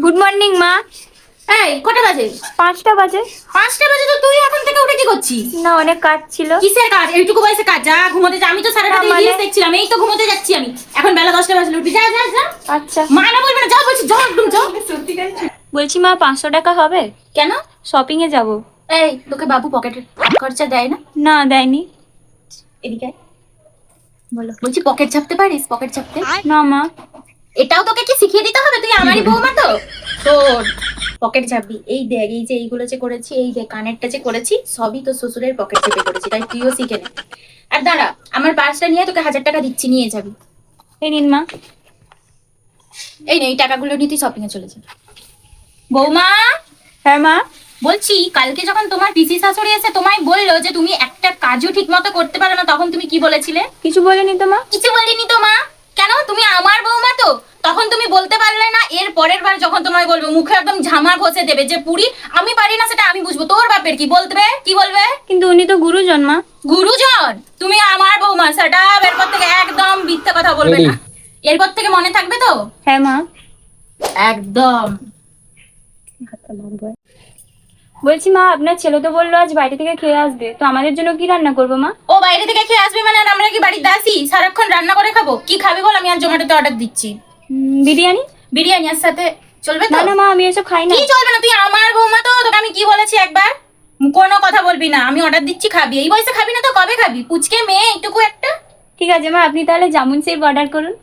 Good morning মা। এই কটা বাজে? 5টা বাজে। 5টা বাজে তো তুই এখন থেকে উঠে কি করছিস? না, অনেক কাজ ছিল। কিসের কাজ? এইটুকু বয়সে কাজ? যা ঘুমোতে যা। আমি তো সারাটা না, রিলস দেখছিলাম, এই তো ঘুমোতে যাচ্ছি আমি। এখন বেলা 10টা বাজে, উঠবি। যা যা যা। আচ্ছা, মা না বলবে না, যা বলছি যা, একদম যা। বলছি মা 500 টাকা হবে? কেন? শপিং এ যাব। এই তোকে বাবু পকেটের খরচা দেয় না? না, দেয়নি। এদিকে আয়। বলো। বলছি পকেট চাপতে পারিস? পকেট চাপতে? না মা। এটাও তোকে কি শিখিয়ে দিতে হবে? তুই আমারই বৌমা তো। তোর পকেট চাপবি। এই দেখ, এই যে এইগুলো যে করেছি, এই যে কানেরটা যে করেছি, সবই তো শ্বশুরের পকেট চেপে করেছি, তাই তুইও শিখে নে। আর দাঁড়া, আমার পার্সটা নিয়ে তোকে 1000 টাকা দিচ্ছি, নিয়ে যাবি। এই নিন মা। এই নে, এই টাকাগুলো নিয়ে তুই শপিং এ চলে যা। বৌমা, হ্যাঁ মা। বলছি কালকে যখন তোমার পিসি শাশুড়ি এসে তোমায় বললো যে তুমি একটা কাজও ঠিক মতো করতে পারো না, তখন তুমি কি বলেছিলে? কিছু বলেনি তো মা। কিছু বলিনি তো মা? কেন? তুমি আমার বৌমা তো, তখন তুমি বলতে পারলে না? এর পরের বার যখন তোমায় বলবো, মুখে একদম ঝামা ঘষে দেবে যে পুরি আমি পারি না, সেটা আমি বুঝবো। তোর বাপের কি বলবে? কি বলবে? কিন্তু উনি তো গুরুজন মা। গুরুজন? তুমি আমার বৌমা, সেটা এরপর থেকে একদম মিথ্যে কথা বলবে না। এরপর থেকে মনে থাকবে তো? হ্যাঁ মা। একদম। বলছি মা, আপনার ছেলে তো বললো আজ বাইরে থেকে খেয়ে আসবে, তো আমাদের জন্য কি রান্না করবো মা? ও বাইরে থেকে খেয়ে আসবে মানে? আর আমরা কি বাড়ির দাসী সারাক্ষণ রান্না করে খাবো? কি খাবি বল? আমি আর জোম্যাটোতে অর্ডার দিচ্ছি। বিরিয়ানি। বিরিয়ানি আর সাথে চলবে তো? না না মা, আমি এসব খাই না। কি চলবে না? তুই আমার বৌমা তো, তোকে আমি কি বলেছি একবার? কোনো কথা বলবি না। আমি অর্ডার দিচ্ছি, খাবি। এই বয়সে খাবি না তো কবে খাবি? পুচকে মেয়ে একটুকু একটা। ঠিক আছে মা, আপনি তাহলে জামুন সেব অর্ডার করুন।